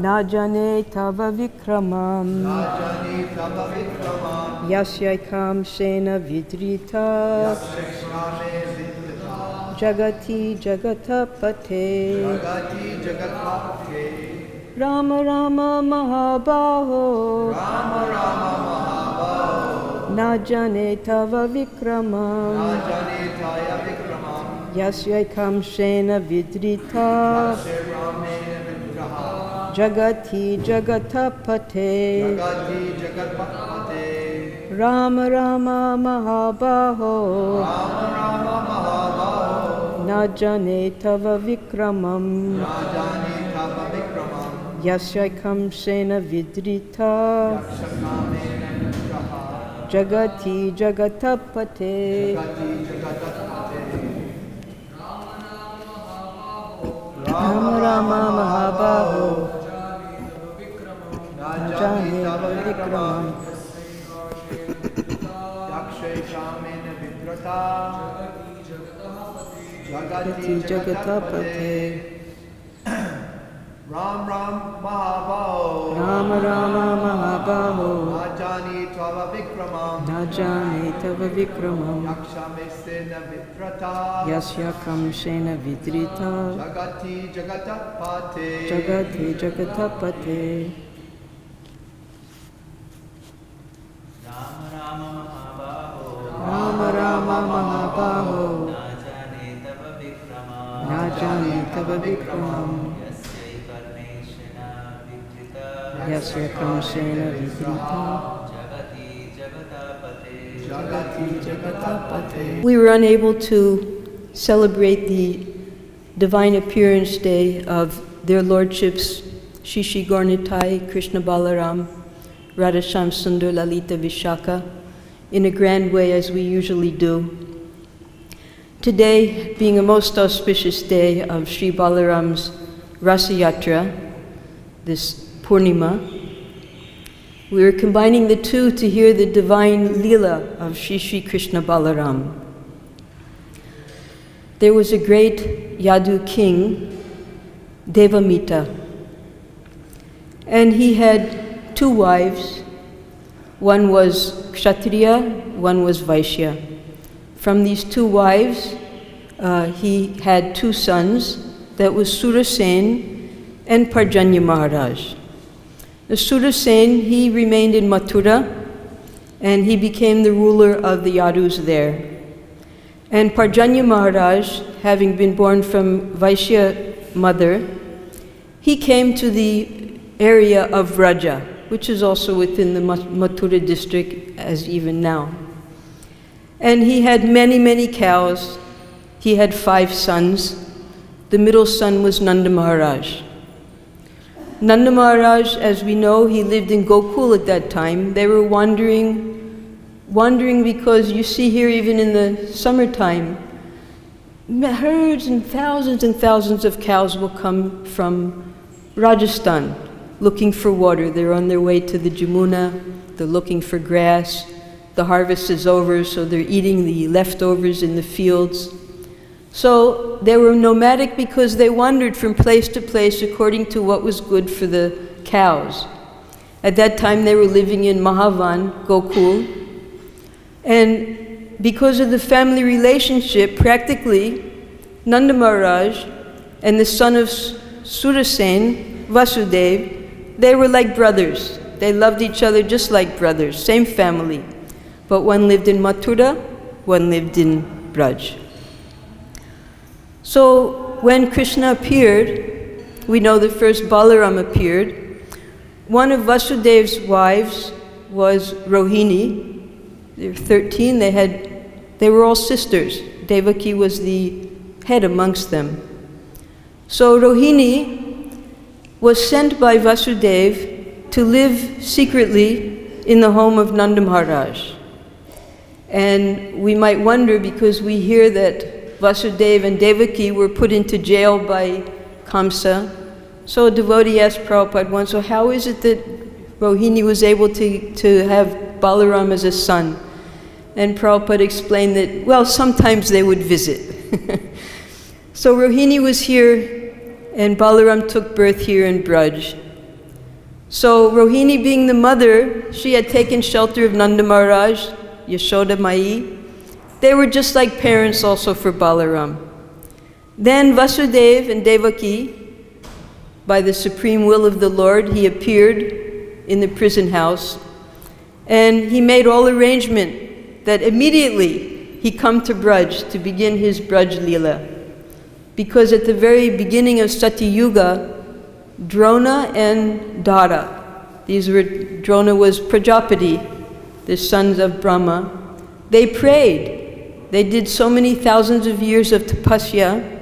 Na jane tava vikramam. Yasyaikam shena vidrita. Jagati jagatapate. Rama Rama Mahabaho. Na jane tava vikramam. Yasyaikam shena vidrita. Jagati jagatapate. Rama Rama Mahabaho. Na jane tava vikramam. Yasyaikam shena vidrita. Jagati jagatapate. Rama Rama Mahabaho. Na jane tava vikramam. Jagati jagatapate. Ram Ram Mahabaho. Rama Rama Mahabaho. Najani Tava Vikramam. Najane tava vikramam. Yakshamesena Vitrata. Yasyakam shena vidrita. Jagati Jagatapate. Jagati jagatapate. Rama Rama Mahabaho. Rama Rama Mahabaho. Najane tava vikramam. Najane tava vikramam. Yasyakam shena vidrita. Jagati Jagatapate. We were unable to celebrate the divine appearance day of their lordships Shishi Gaurnitai, Krishna Balaram, Radhasham Sundar Lalita Vishaka in a grand way as we usually do. Today, being a most auspicious day of Sri Balaram's Rasa Yatra, this Purnima, we are combining the two to hear the divine Leela of Shri Shri Krishna Balaram. There was a great Yadu king, Devamita, and he had two wives. One was Kshatriya, one was Vaishya. From these two wives, he had two sons, that was Surasen and Parjanya Maharaj. The Surasen, he remained in Mathura, and he became the ruler of the Yadus there. And Parjanya Maharaj, having been born from Vaishya mother, he came to the area of Vraja, which is also within the Mathura district as even now. And he had many, many cows. He had 5 sons. The middle son was Nanda Maharaj. Nanda Maharaj, as we know, he lived in Gokul at that time. They were wandering because you see here, even in the summertime, herds and thousands of cows will come from Rajasthan looking for water. They're on their way to the Jamuna, they're looking for grass. The harvest is over, so they're eating the leftovers in the fields. So they were nomadic because they wandered from place to place according to what was good for the cows. At that time they were living in Mahavan, Gokul. And because of the family relationship, practically Nanda Maharaj and the son of Surasen, Vasudev, they were like brothers. They loved each other just like brothers, same family. But one lived in Mathura, one lived in Braj. So when Krishna appeared, we know that first Balaram appeared. One of Vasudev's wives was Rohini. They were 13, they were all sisters. Devaki was the head amongst them. So Rohini was sent by Vasudev to live secretly in the home of Nanda Maharaj. And we might wonder, because we hear that Vasudeva and Devaki were put into jail by Kamsa. So a devotee asked Prabhupada once, so how is it that Rohini was able to have Balaram as a son? And Prabhupada explained that, well, sometimes they would visit. So Rohini was here, and Balaram took birth here in Braj. So Rohini, being the mother, she had taken shelter of Nanda Maharaj, Yashoda Mai. They were just like parents also for Balaram. Then Vasudeva and Devaki, by the supreme will of the Lord, he appeared in the prison house, and he made all arrangement that immediately he come to Braj to begin his Braj Leela. Because at the very beginning of Satya Yuga, Drona and Dara, Drona was Prajapati, the sons of Brahma, they prayed. They did so many thousands of years of tapasya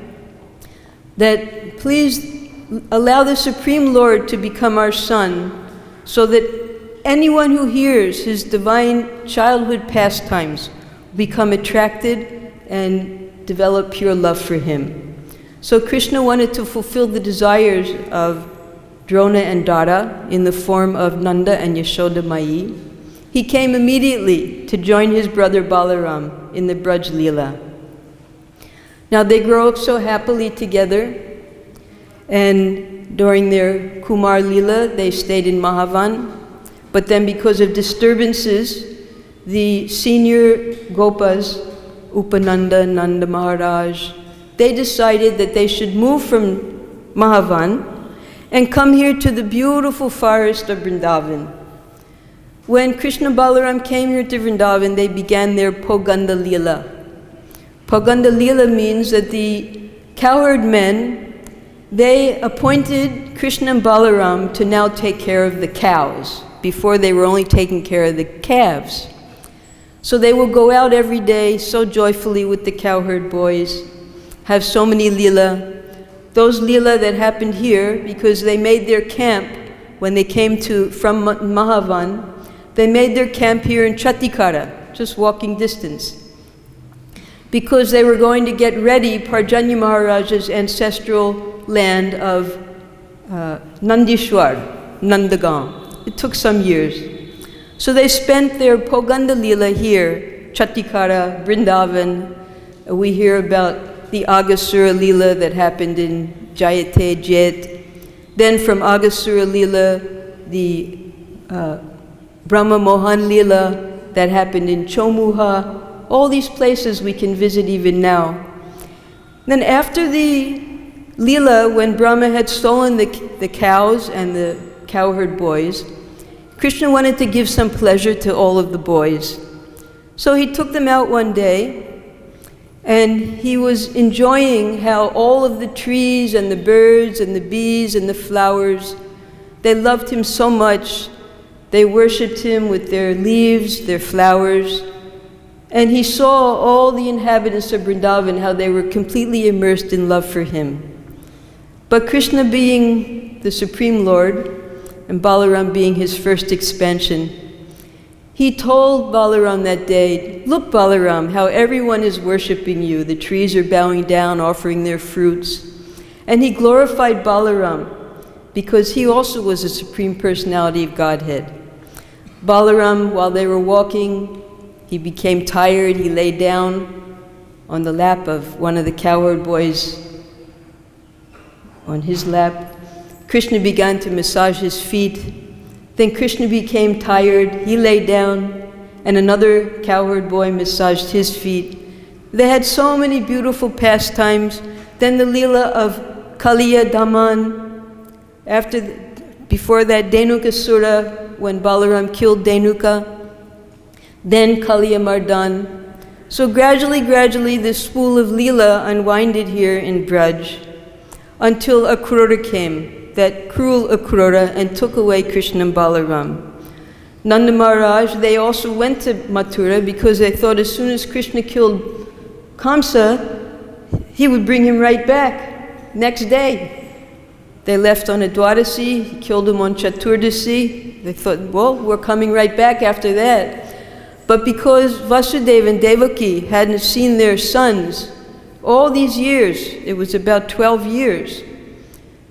that please allow the Supreme Lord to become our son, so that anyone who hears his divine childhood pastimes become attracted and develop pure love for him. So Krishna wanted to fulfill the desires of Drona and Dara in the form of Nanda and Yashoda Mai. He came immediately to join his brother Balaram in the Braj Leela. Now they grow up so happily together, and during their Kumar Leela they stayed in Mahavan, but then because of disturbances, the senior Gopas, Upananda, Nanda Maharaj, they decided that they should move from Mahavan and come here to the beautiful forest of Vrindavan. When Krishna Balaram came here to Vrindavan, they began their Poganda Leela. Poganda Leela means that the cowherd men, they appointed Krishna and Balaram to now take care of the cows. Before they were only taking care of the calves. So they will go out every day so joyfully with the cowherd boys, have so many Leela. Those Leela that happened here, because they made their camp when they came from Mahavan, they made their camp here in Chatikara, just walking distance. Because they were going to get ready Parjanya Maharaj's ancestral land of Nandishwar, Nandagaon. It took some years. So they spent their Poganda Leela here, Chatikara, Vrindavan. We hear about the Agasura Leela that happened in Jayate Jet. Then from Agasura Leela, the Brahma Mohan Leela that happened in Chomuha. All these places we can visit even now. Then after the Leela, when Brahma had stolen the cows and the cowherd boys, Krishna wanted to give some pleasure to all of the boys. So he took them out one day, and he was enjoying how all of the trees and the birds and the bees and the flowers, they loved him so much. They worshipped him with their leaves, their flowers. And he saw all the inhabitants of Vrindavan, how they were completely immersed in love for him. But Krishna being the Supreme Lord, and Balaram being his first expansion, he told Balaram that day, "Look, Balaram, how everyone is worshipping you. The trees are bowing down, offering their fruits." And he glorified Balaram because he also was a Supreme Personality of Godhead. Balaram, while they were walking, he became tired. He lay down on the lap of one of the cowherd boys, on his lap. Krishna began to massage his feet. Then Krishna became tired, he lay down, and another cowherd boy massaged his feet. They had so many beautiful pastimes. Then the Leela of Kaliya Daman. Before that, Dhenukasura, when Balaram killed Dhenuka. Then Kaliya Mardan. So gradually, this spool of Leela unwinded here in Braj, until Akrura came, that cruel Akrura, and took away Krishna and Balaram. Nanda Maharaj, they also went to Mathura because they thought as soon as Krishna killed Kamsa, he would bring him right back next day. They left on a Dwadasi, he killed him on Chaturdasi. They thought, well, we're coming right back after that. But because Vasudeva and Devaki hadn't seen their sons all these years, it was about 12 years,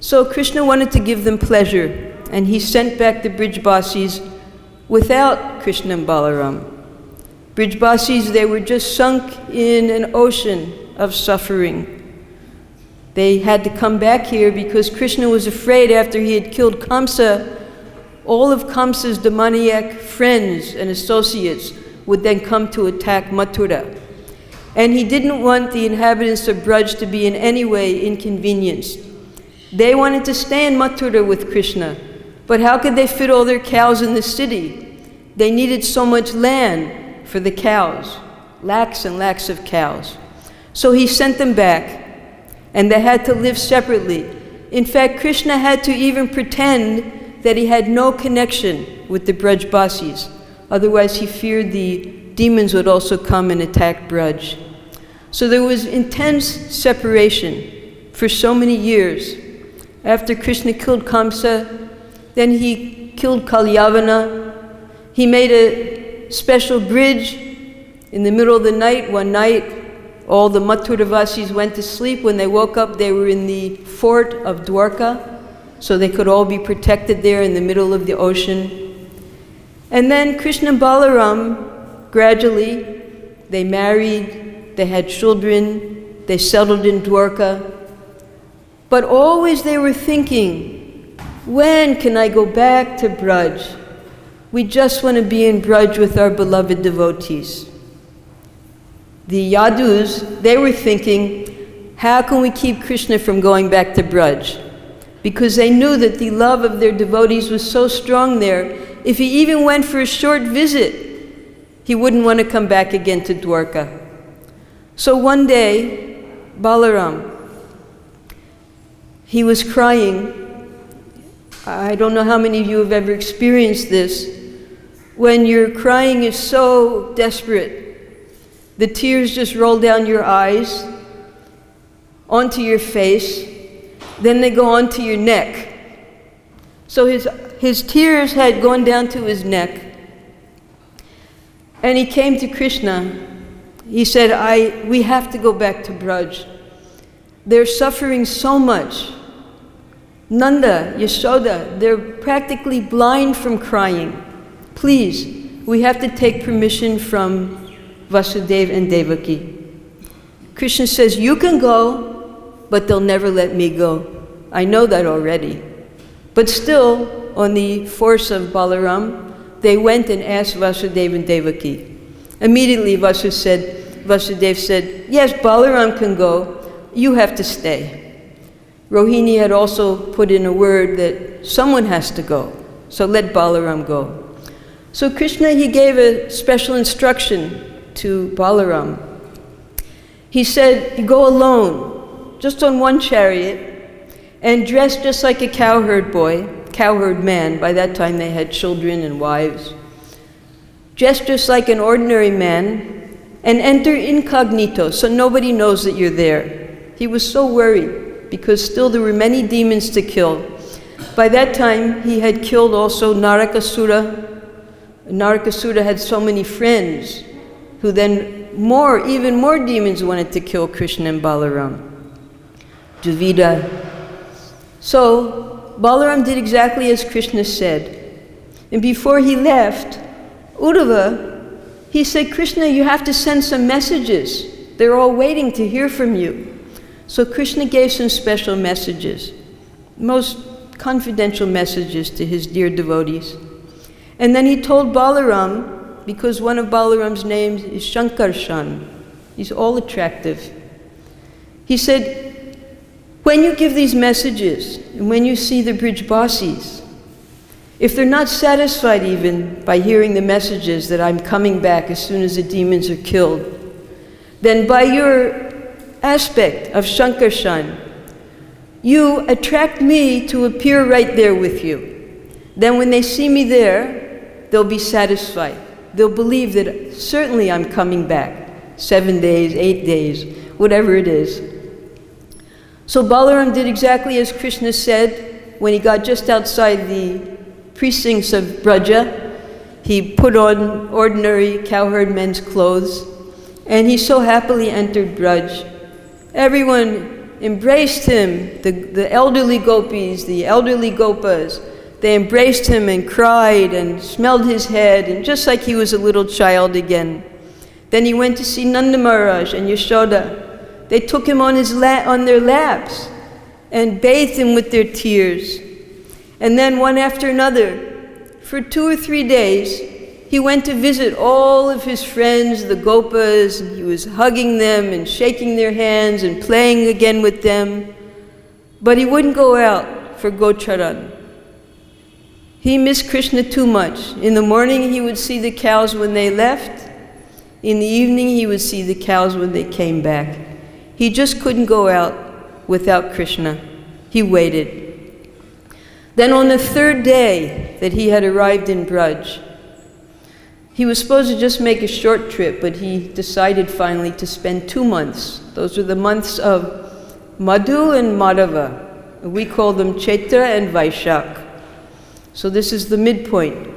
so Krishna wanted to give them pleasure, and he sent back the Brijbasis without Krishna and Balaram. Brijbasis, they were just sunk in an ocean of suffering. They had to come back here because Krishna was afraid after he had killed Kamsa all of Kamsa's demoniac friends and associates would then come to attack Mathura. And he didn't want the inhabitants of Braj to be in any way inconvenienced. They wanted to stay in Mathura with Krishna, but how could they fit all their cows in the city? They needed so much land for the cows, lakhs and lakhs of cows. So he sent them back, and they had to live separately. In fact, Krishna had to even pretend that he had no connection with the Brajbasis. Otherwise, he feared the demons would also come and attack Braj. So there was intense separation for so many years. After Krishna killed Kamsa, then he killed Kalyavana. He made a special bridge in the middle of the night. One night, all the Mathuravasis went to sleep. When they woke up, they were in the fort of Dwarka, so they could all be protected there in the middle of the ocean. And then Krishna and Balaram, gradually, they married, they had children, they settled in Dwarka. But always they were thinking, when can I go back to Braj? We just want to be in Braj with our beloved devotees. The Yadus, they were thinking, how can we keep Krishna from going back to Braj? Because they knew that the love of their devotees was so strong there, if he even went for a short visit, he wouldn't want to come back again to Dwarka. So one day, Balaram, he was crying. I don't know how many of you have ever experienced this. When your crying is so desperate, the tears just roll down your eyes, onto your face, then they go onto your neck. So his tears had gone down to his neck. And he came to Krishna. He said, we have to go back to Braj. They're suffering so much. Nanda, Yashoda, they're practically blind from crying. Please, we have to take permission from Vasudeva and Devaki. Krishna says, you can go, but they'll never let me go. I know that already. But still, on the force of Balaram, they went and asked Vasudeva and Devaki. Immediately Vasudeva said, yes, Balaram can go, you have to stay. Rohini had also put in a word that someone has to go, so let Balaram go. So Krishna, he gave a special instruction to Balaram. He said, you go alone, just on one chariot, and dress just like a cowherd man. By that time they had children and wives. Dress just like an ordinary man, and enter incognito, so nobody knows that you're there. He was so worried, because still there were many demons to kill. By that time, he had killed also Narakasura. Narakasura had so many friends, who then even more demons wanted to kill Krishna and Balaram. Duvida. So Balaram did exactly as Krishna said. And before he left, Uddhava, he said, Krishna, you have to send some messages. They're all waiting to hear from you. So Krishna gave some special messages, most confidential messages to his dear devotees. And then he told Balaram, because one of Balaram's names is Shankarshan, he's all attractive. He said, when you give these messages, and when you see the Brijbasis, if they're not satisfied even by hearing the messages that I'm coming back as soon as the demons are killed, then by your aspect of Shankarshan, you attract me to appear right there with you. Then when they see me there, they'll be satisfied. They'll believe that certainly I'm coming back, 7 days, 8 days, whatever it is. So Balaram did exactly as Krishna said. When he got just outside the precincts of Braja, he put on ordinary cowherd men's clothes, and he so happily entered Braj. Everyone embraced him, the elderly gopis, the elderly gopas. They embraced him and cried and smelled his head, and just like he was a little child again. Then he went to see Nanda Maharaj and Yashoda. They took him on their laps and bathed him with their tears. And then one after another, for 2 or 3 days, he went to visit all of his friends, the Gopas, and he was hugging them and shaking their hands and playing again with them. But he wouldn't go out for Gocharan. He missed Krishna too much. In the morning, he would see the cows when they left. In the evening, he would see the cows when they came back. He just couldn't go out without Krishna. He waited. Then on the 3rd day that he had arrived in Braj, he was supposed to just make a short trip, but he decided finally to spend 2 months. Those are the months of Madhu and Madhava. We call them Chaitra and Vaishak. So this is the midpoint.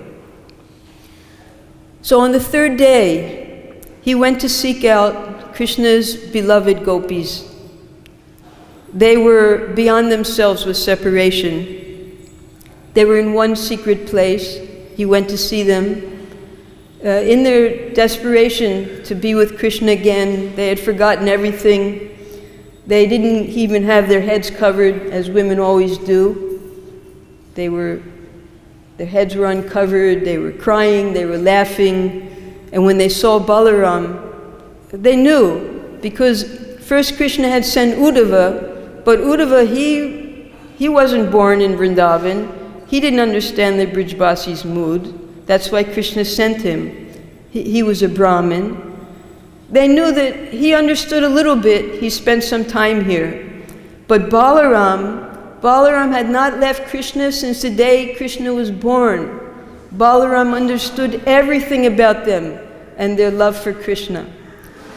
So on the 3rd day, he went to seek out Krishna's beloved gopis. They were beyond themselves with separation. They were in one secret place. He went to see them. In their desperation to be with Krishna again, they had forgotten everything. They didn't even have their heads covered, as women always do. Their heads were uncovered, they were crying, they were laughing. And when they saw Balaram, they knew, because first Krishna had sent Uddhava, but Uddhava, he wasn't born in Vrindavan. He didn't understand the Brijbasi's mood. That's why Krishna sent him. He was a Brahmin. They knew that he understood a little bit. He spent some time here. But Balaram had not left Krishna since the day Krishna was born. Balaram understood everything about them and their love for Krishna.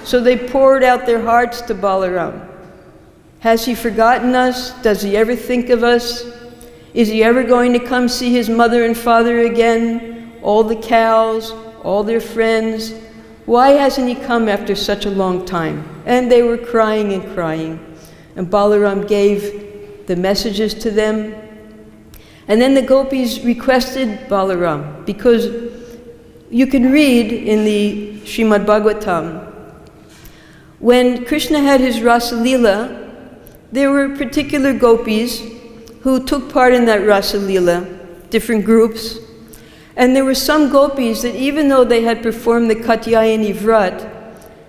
So they poured out their hearts to Balaram. Has he forgotten us? Does he ever think of us? Is he ever going to come see his mother and father again? All the cows, all their friends. Why hasn't he come after such a long time? And they were crying and crying. And Balaram gave the messages to them. And then the gopis requested Balaram, because you can read in the Srimad Bhagavatam, when Krishna had his Rasa Leela, there were particular gopis who took part in that Rasa Leela, different groups. And there were some gopis that even though they had performed the Katyayani Vrat,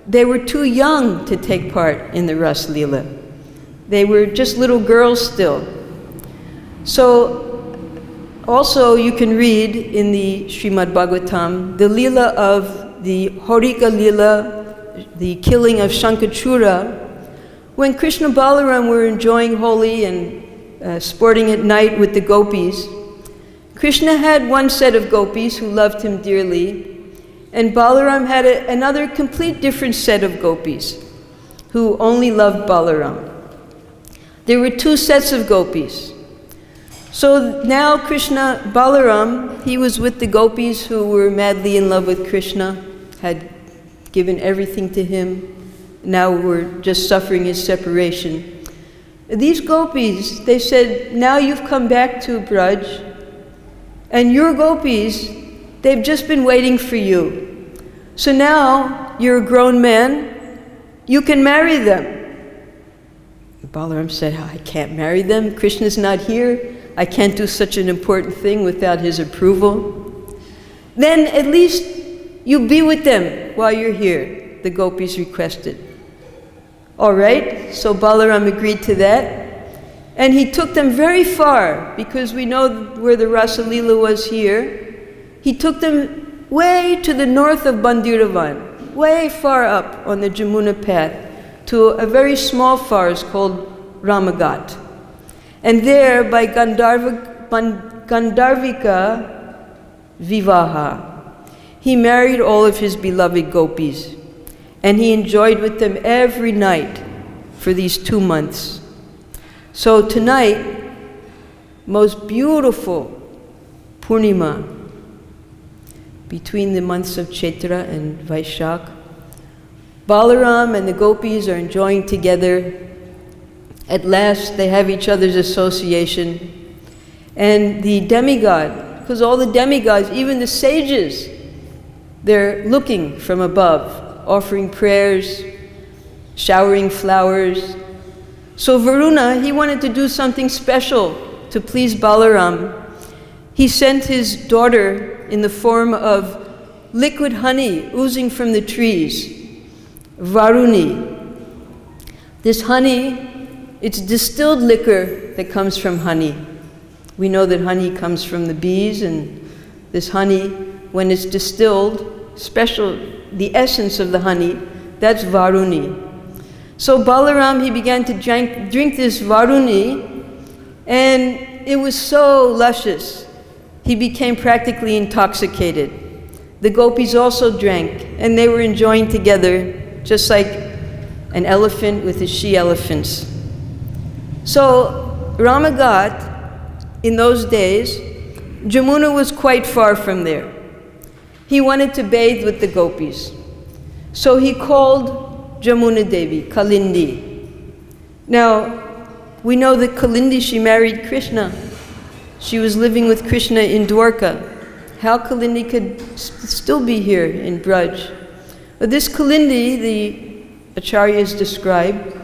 they were too young to take part in the Ras Leela. They were just little girls still. So also you can read in the Srimad Bhagavatam the Leela of the Horika Leela, the killing of Shankachura, when Krishna Balaram were enjoying Holi and sporting at night with the gopis. Krishna had one set of gopis who loved him dearly, and Balaram had another complete different set of gopis who only loved Balaram. There were 2 sets of gopis. So now Krishna, Balaram, he was with the gopis who were madly in love with Krishna, had given everything to him, now were just suffering his separation. These gopis, they said, now you've come back to Braj, and your gopis, they've just been waiting for you. So now you're a grown man, you can marry them. Balaram said, I can't marry them. Krishna's not here. I can't do such an important thing without his approval. Then at least you be with them while you're here, the gopis requested. All right, so Balaram agreed to that. And he took them very far, because we know where the Rasa Leela was here. He took them way to the north of Vrindavan, way far up on the Jamuna path, to a very small forest called Ramagat. And there, by Gandharvika Vivaha, he married all of his beloved gopis. And he enjoyed with them every night for these 2 months. So tonight, most beautiful Purnima, between the months of Chaitra and Vaishak, Balaram and the gopis are enjoying together. At last, they have each other's association. And the demigod, because all the demigods, even the sages, they're looking from above, offering prayers, showering flowers. So Varuna, he wanted to do something special to please Balaram. he sent his daughter in the form of liquid honey oozing from the trees, Varuni. This honey, it's distilled liquor that comes from honey. We know that honey comes from the bees, and this honey, when it's distilled, the essence of the honey, that's Varuni. So Balaram, he began to drink this Varuni, and it was so luscious. He became practically intoxicated. The gopis also drank, and they were enjoying together, just like an elephant with his she-elephants. So Ramagat, in those days, Jamuna was quite far from there. He wanted to bathe with the gopis. So he called Jamuna Devi, Kalindi. Now, we know that Kalindi, she married Krishna. She was living with Krishna in Dwarka. How Kalindi could still be here in Braj? But this Kalindi, the acharyas describe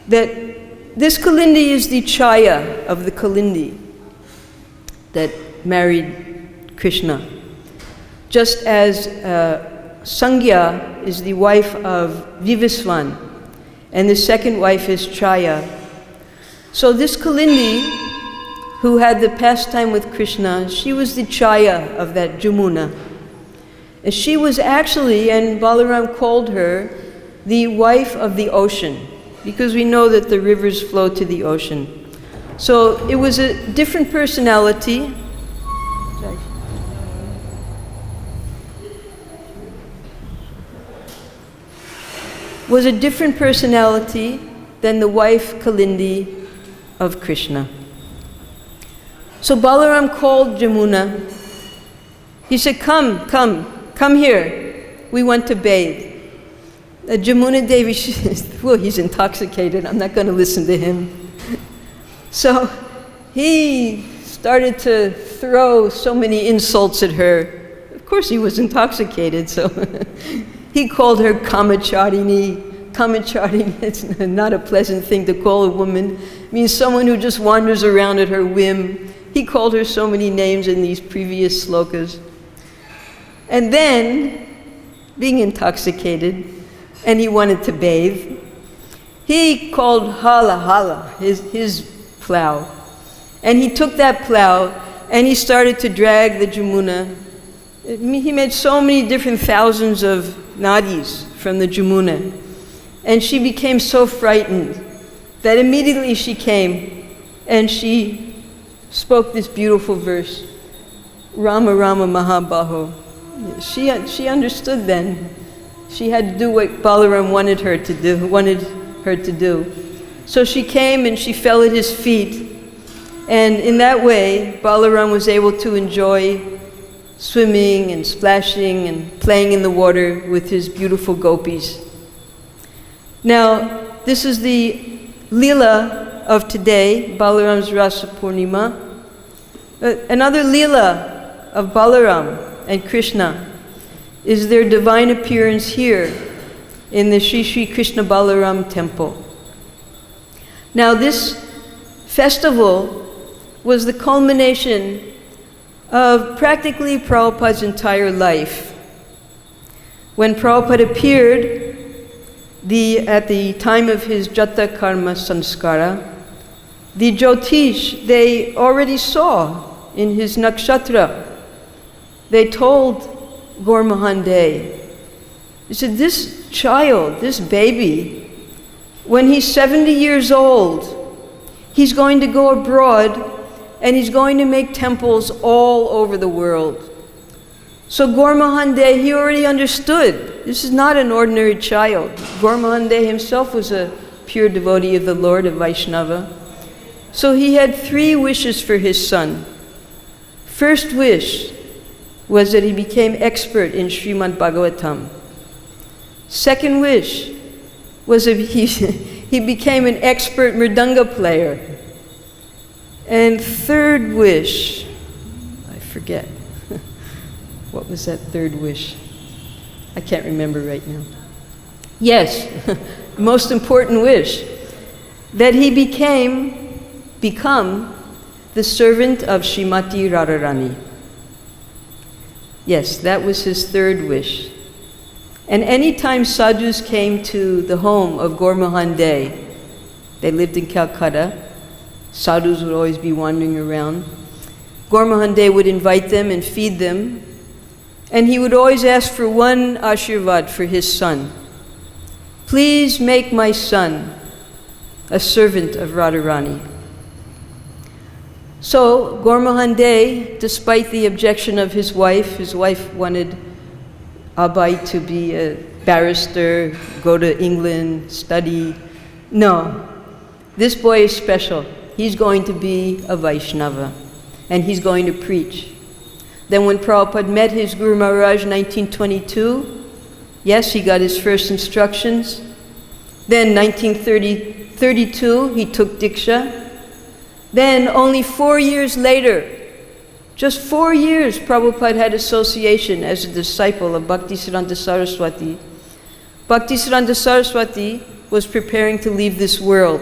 that this Kalindi is the Chaya of the Kalindi that married Krishna. Just as Sangya is the wife of Vivasvan, and the second wife is Chaya. So this Kalindi, who had the pastime with Krishna, she was the Chaya of that Jamuna. And she was actually, and Balaram called her, the wife of the ocean, because we know that the rivers flow to the ocean. So it was a different personality. Was a different personality than the wife Kalindi of Krishna. So Balaram called Jamuna. He said, come here. We want to bathe. Jamuna Devi, she says, well, he's intoxicated. I'm not going to listen to him. So he started to throw so many insults at her. Of course, he was intoxicated, so he called her Kamacharini. Kamacharini, it's not a pleasant thing to call a woman. It means someone who just wanders around at her whim. He called her so many names in these previous slokas. And then, being intoxicated, and he wanted to bathe, he called Hala, his plow. And he took that plow, and he started to drag the Jamuna. He made so many different thousands of nadis from the Jamuna. And she became so frightened that immediately she came and she spoke this beautiful verse, Rama Rama Mahabaho. She understood then. She had to do what Balaram wanted her to do. So she came and she fell at his feet. And in that way, Balaram was able to enjoy swimming and splashing and playing in the water with his beautiful gopis. Now, this is the Leela of today, Balaram's Rasa Purnima. Another Leela of Balaram and Krishna is their divine appearance here in the Sri Sri Krishna Balaram temple. Now, this festival was the culmination of practically Prabhupada's entire life. When Prabhupada appeared at the time of his Jata Karma Sanskara, the Jyotish, they already saw in his nakshatra. They told Gaur Mohan Dey, they said, this child, this baby, when he's 70 years old, he's going to go abroad and he's going to make temples all over the world. So Gaur Mohan Dey, he already understood. This is not an ordinary child. Gaur Mohan Dey himself was a pure devotee of the Lord, of Vaishnava. So he had 3 wishes for his son. First wish was that he became expert in Srimad Bhagavatam. Second wish was that he became an expert mridanga player. And third wish, I forget. What was that third wish? I can't remember right now. Yes, most important wish, that he become the servant of Srimati Radharani. Yes, that was his third wish. And any time sadhus came to the home of Gaur Mohan Dey, they lived in Calcutta, sadhus would always be wandering around. Gaur Mohan Dey would invite them and feed them, and he would always ask for one ashirvad for his son. Please make my son a servant of Radharani. So Gaur Mohan Dey, despite the objection of his wife wanted Abai to be a barrister, go to England, study. No, this boy is special. He's going to be a Vaishnava, and he's going to preach. Then when Prabhupada met his Guru Maharaj in 1922, yes, he got his first instructions. Then 1932, he took Diksha. Then only 4 years later, just 4 years, Prabhupada had association as a disciple of Bhaktisiddhanta Saraswati. Bhaktisiddhanta Saraswati was preparing to leave this world.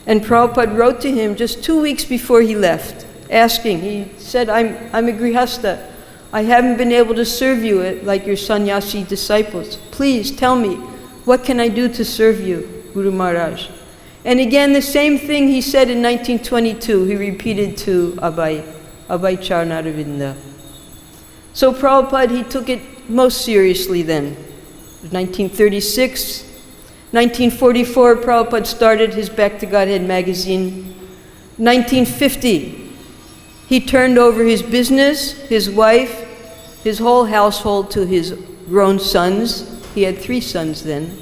And Prabhupada wrote to him just 2 weeks before he left, asking, he said, I'm a grihasta. I haven't been able to serve you like your sannyasi disciples. Please tell me, what can I do to serve you, Guru Maharaj? And again, the same thing he said in 1922, he repeated to Abai Charnaravinda. So Prabhupada, he took it most seriously then. 1936, 1944, Prabhupada started his Back to Godhead magazine. 1950, he turned over his business, his wife, his whole household to his grown sons. He had 3 sons then.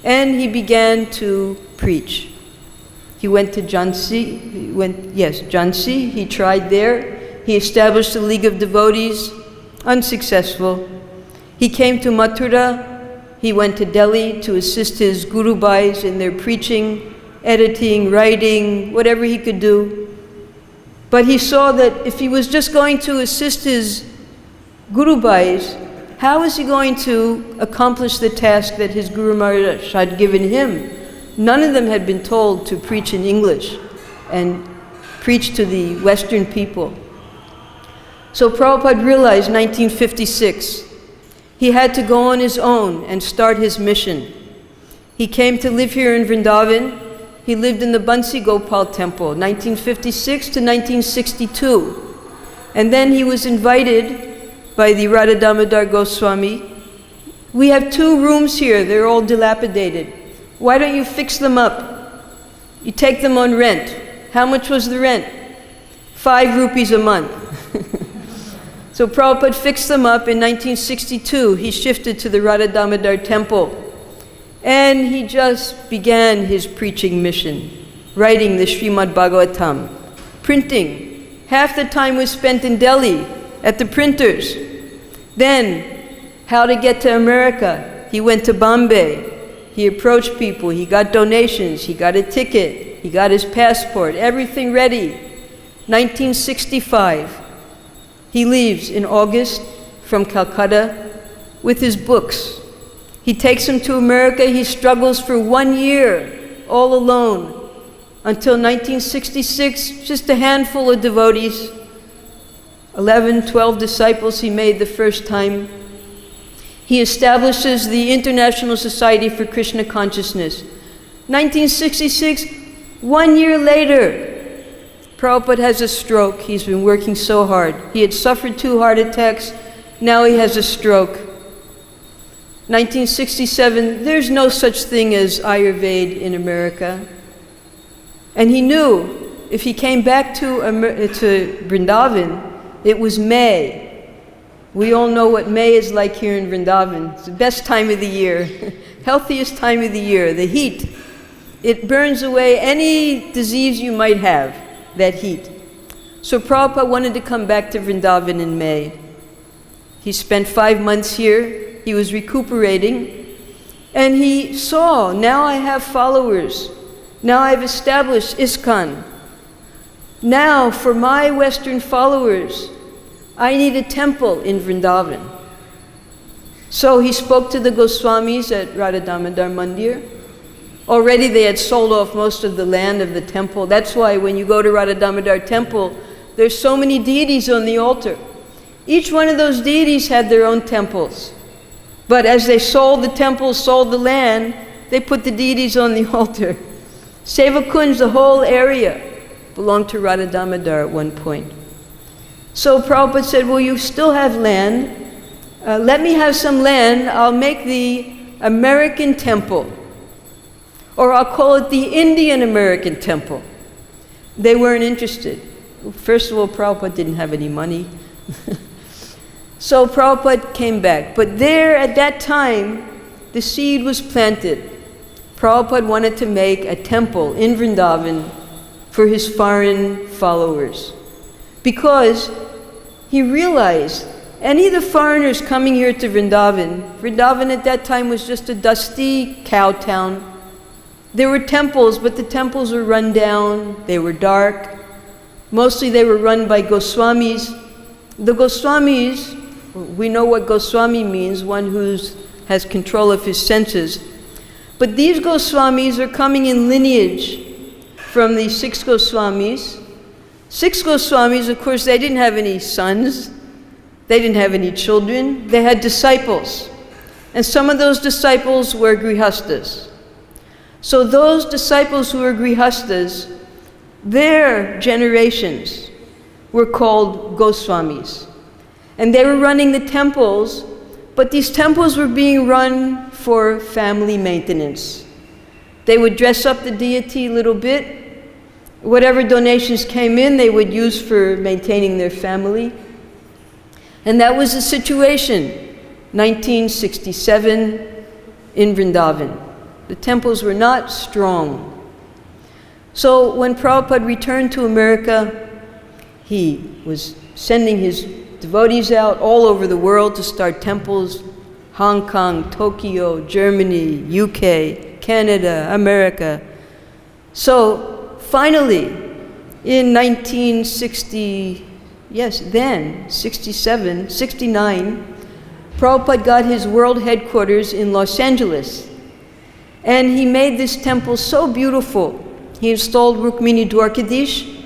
And he began to preach. He went to Jhansi, he tried there. He established a League of Devotees, unsuccessful. He came to Mathura. He went to Delhi to assist his Guru Bhais in their preaching, editing, writing, whatever he could do. But he saw that if he was just going to assist his Guru Bhais, how is he going to accomplish the task that his Guru Maharaj had given him? None of them had been told to preach in English and preach to the Western people. So Prabhupada realized 1956, he had to go on his own and start his mission. He came to live here in Vrindavan. He lived in the Bansi Gopal temple, 1956 to 1962. And then he was invited by the Radha Damodar Goswami. We have 2 rooms here, they're all dilapidated. Why don't you fix them up? You take them on rent. How much was the rent? 5 rupees a month. So Prabhupada fixed them up in 1962. He shifted to the Radha Damodar temple. And he just began his preaching mission, writing the Srimad Bhagavatam, printing. Half the time was spent in Delhi at the printers. Then, how to get to America. He went to Bombay. He approached people. He got donations. He got a ticket. He got his passport. Everything ready. 1965. He leaves in August from Calcutta with his books. He takes them to America. He struggles for 1 year, all alone, until 1966, just a handful of devotees, 11, 12 disciples he made the first time. He establishes the International Society for Krishna Consciousness. 1966, 1 year later, Prabhupada has a stroke. He's been working so hard. He had suffered 2 heart attacks. Now he has a stroke. 1967, there's no such thing as Ayurveda in America. And he knew if he came back to Vrindavan, it was May. We all know what May is like here in Vrindavan. It's the best time of the year, healthiest time of the year, the heat. It burns away any disease you might have, that heat. So Prabhupada wanted to come back to Vrindavan in May. He spent 5 months here. He was recuperating. And he saw, now I have followers. Now I've established ISKCON. Now for my Western followers, I need a temple in Vrindavan. So he spoke to the Goswamis at Radha Damodar Mandir. Already they had sold off most of the land of the temple. That's why when you go to Radha Damodar temple, there's so many deities on the altar. Each one of those deities had their own temples. But as they sold the temples, sold the land, they put the deities on the altar. Seva Kunj, the whole area, belonged to Radha Damodar at one point. So Prabhupada said, well, you still have land. Let me have some land. I'll make the American temple. Or I'll call it the Indian American temple. They weren't interested. First of all, Prabhupada didn't have any money. So Prabhupada came back. But there, at that time, the seed was planted. Prabhupada wanted to make a temple in Vrindavan for his foreign followers. Because he realized any of the foreigners coming here to Vrindavan, Vrindavan at that time was just a dusty cow town. There were temples, but the temples were run down, they were dark. Mostly they were run by Goswamis. The Goswamis, we know what Goswami means, one who has control of his senses. But these Goswamis are coming in lineage from the 6 Goswamis. 6 Goswamis, of course, they didn't have any sons. They didn't have any children. They had disciples. And some of those disciples were grihastas. So those disciples who were grihastas, their generations were called Goswamis. And they were running the temples, but these temples were being run for family maintenance. They would dress up the deity a little bit. Whatever donations came in, they would use for maintaining their family. And that was the situation, 1967 in Vrindavan. The temples were not strong. So when Prabhupada returned to America, he was sending his devotees out all over the world to start temples, Hong Kong, Tokyo, Germany, UK, Canada, America. So finally, in 1960, 67, 69, Prabhupada got his world headquarters in Los Angeles. And he made this temple so beautiful. He installed Rukmini Dwarkadish,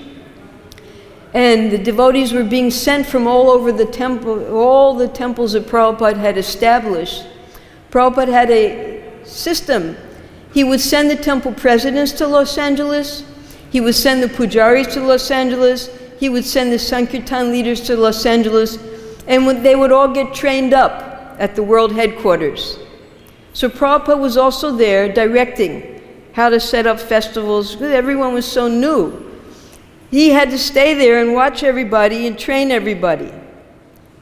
and the devotees were being sent from all over the temple, all the temples that Prabhupada had established. Prabhupada had a system. He would send the temple presidents to Los Angeles. He would send the pujaris to Los Angeles. He would send the Sankirtan leaders to Los Angeles. And they would all get trained up at the world headquarters. So Prabhupada was also there directing how to set up festivals. Everyone was so new. He had to stay there and watch everybody and train everybody.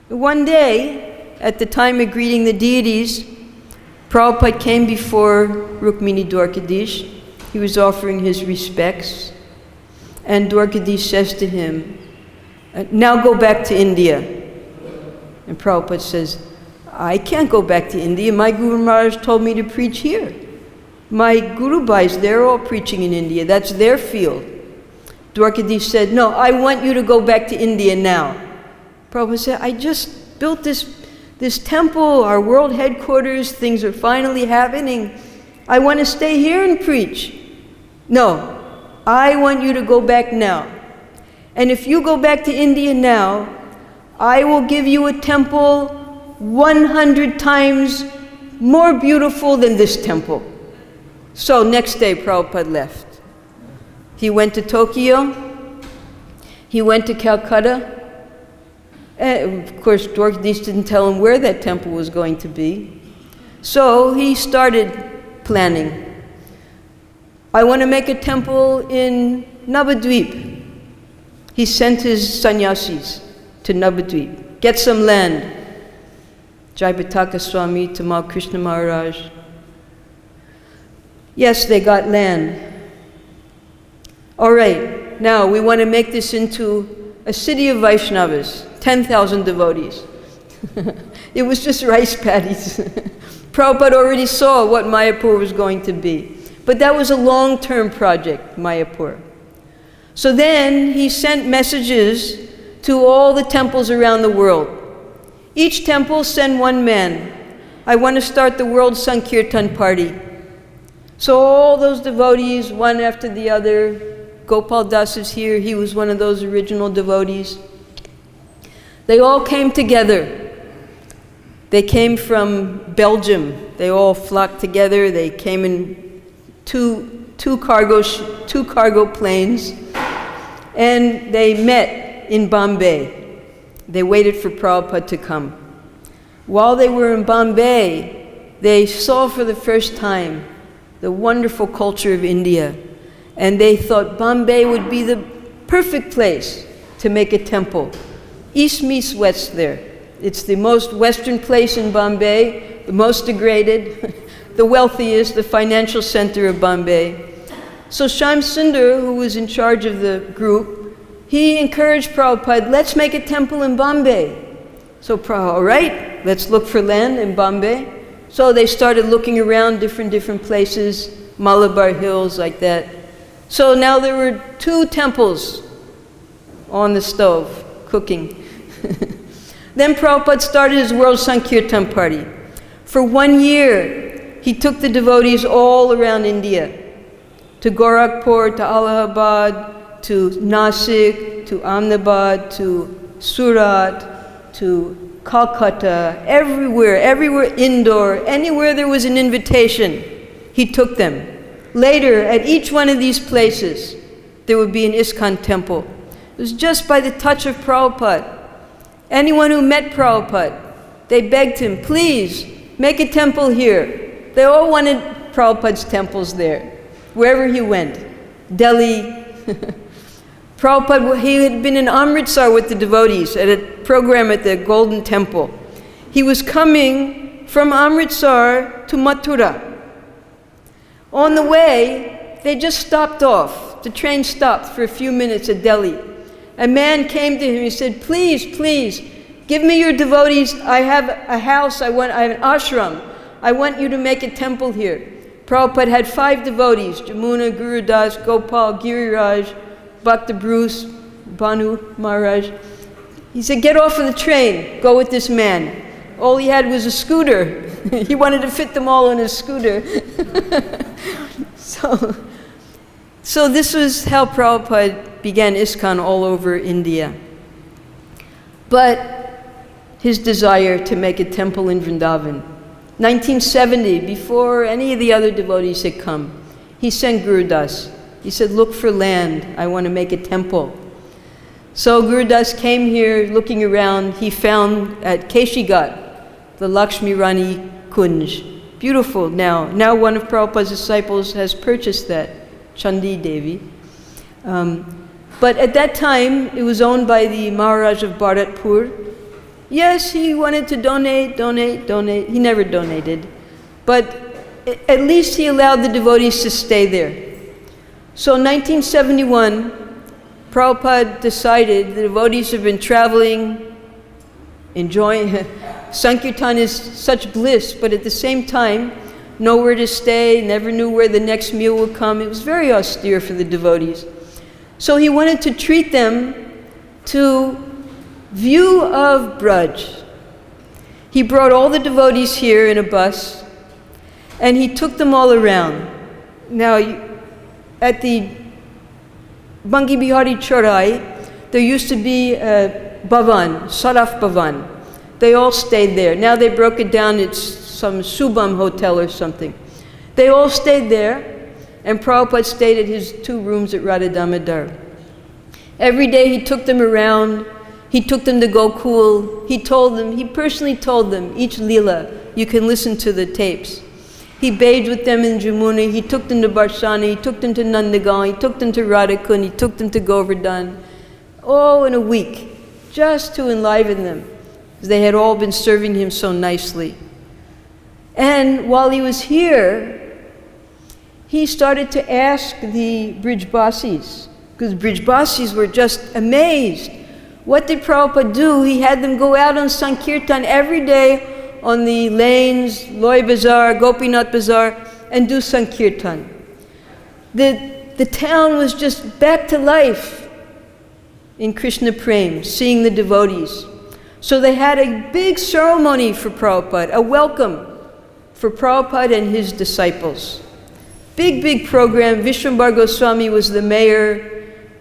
One day, at the time of greeting the deities, Prabhupada came before Rukmini Dwarkadish. He was offering his respects. And Dwarkadish says to him, now go back to India. And Prabhupada says, I can't go back to India. My Guru Maharaj told me to preach here. My Guru Bhais, they're all preaching in India. That's their field. Dwarkadish said, no, I want you to go back to India now. Prabhupada said, I just built this temple, our world headquarters, things are finally happening. I want to stay here and preach. No, I want you to go back now. And if you go back to India now, I will give you a temple 100 times more beautiful than this temple. So next day, Prabhupada left. He went to Tokyo. He went to Calcutta. And of course, Dwarkadish didn't tell him where that temple was going to be. So he started planning. I want to make a temple in Navadvip. He sent his sannyasis to Navadvip. Get some land. Jayapataka Swami, Tamal Krishna Maharaj. Yes, they got land. All right, now we want to make this into a city of Vaishnavas, 10,000 devotees. It was just rice paddies. Prabhupada already saw what Mayapur was going to be. But that was a long-term project, Mayapur. So then he sent messages to all the temples around the world. Each temple send one man. I want to start the World Sankirtan Party. So all those devotees, one after the other, Gopal Das is here, he was one of those original devotees. They all came together. They came from Belgium. They all flocked together. They came in two cargo planes, and they met in Bombay. They waited for Prabhupada to come. While they were in Bombay, they saw for the first time the wonderful culture of India, and they thought Bombay would be the perfect place to make a temple. East meets west there. It's the most western place in Bombay, the most degraded, the wealthiest, the financial center of Bombay. So Shyam Sundar, who was in charge of the group, he encouraged Prabhupada, let's make a temple in Bombay. So Prabhupada, all right, let's look for land in Bombay. So they started looking around different places, Malabar Hills, like that. So now there were 2 temples on the stove, cooking. Then Prabhupada started his World Sankirtan Party. For 1 year, he took the devotees all around India, to Gorakhpur, to Allahabad, to Nasik, to Ahmedabad, to Surat, to Calcutta, everywhere, Indore, anywhere there was an invitation, he took them. Later, at each one of these places, there would be an ISKCON temple. It was just by the touch of Prabhupada. Anyone who met Prabhupada, they begged him, please, make a temple here. They all wanted Prabhupada's temples there, wherever he went. Delhi. Prabhupada, he had been in Amritsar with the devotees at a program at the Golden Temple. He was coming from Amritsar to Mathura. On the way, they just stopped off. The train stopped for a few minutes at Delhi. A man came to him, he said, please, give me your devotees. I have a house, I have an ashram. I want you to make a temple here. Prabhupada had 5 devotees, Jamuna, Guru Das, Gopal, Giriraj, Bhakta Bruce, Bhanu Maharaj. He said, get off of the train, go with this man. All he had was a scooter. He wanted to fit them all on his scooter. So this was how Prabhupada began ISKCON all over India. But his desire to make a temple in Vrindavan. 1970, before any of the other devotees had come, he sent Guru Das. He said, look for land, I want to make a temple. So Guru Das came here looking around. He found at Keshigat, the Lakshmi Rani Kunj. Beautiful now. Now one of Prabhupada's disciples has purchased that, Chandi Devi. But at that time, it was owned by the Maharaj of Bharatpur. Yes, he wanted to donate. He never donated. But at least he allowed the devotees to stay there. So in 1971, Prabhupada decided the devotees have been traveling, enjoying. Sankirtan is such bliss, but at the same time, nowhere to stay, never knew where the next meal would come. It was very austere for the devotees. So he wanted to treat them to view of Braj. He brought all the devotees here in a bus, and he took them all around. Now, at the Bangi Bihari Chorai, there used to be a Bhavan, Saraf Bhavan. They all stayed there. Now they broke it down, it's some Subham hotel or something. They all stayed there, and Prabhupada stayed at his 2 rooms at Radha Damodar. Every day he took them around, he took them to Gokul, he personally told them each lila. You can listen to the tapes. He bathed with them in Jamuna, he took them to Barshani, he took them to Nandagaon, he took them to Radhakund, he took them to Govardhan, all in a week, just to enliven them. They had all been serving him so nicely. And while he was here, he started to ask the Brijbasis, because Brijbasis were just amazed. What did Prabhupada do? He had them go out on Sankirtan every day on the lanes, Loy Bazaar, Gopinath Bazaar, and do Sankirtan. The town was just back to life in Krishna Prem, seeing the devotees. So they had a big ceremony for Prabhupada, a welcome for Prabhupada and his disciples. Big program. Vishwambar Goswami was the mayor.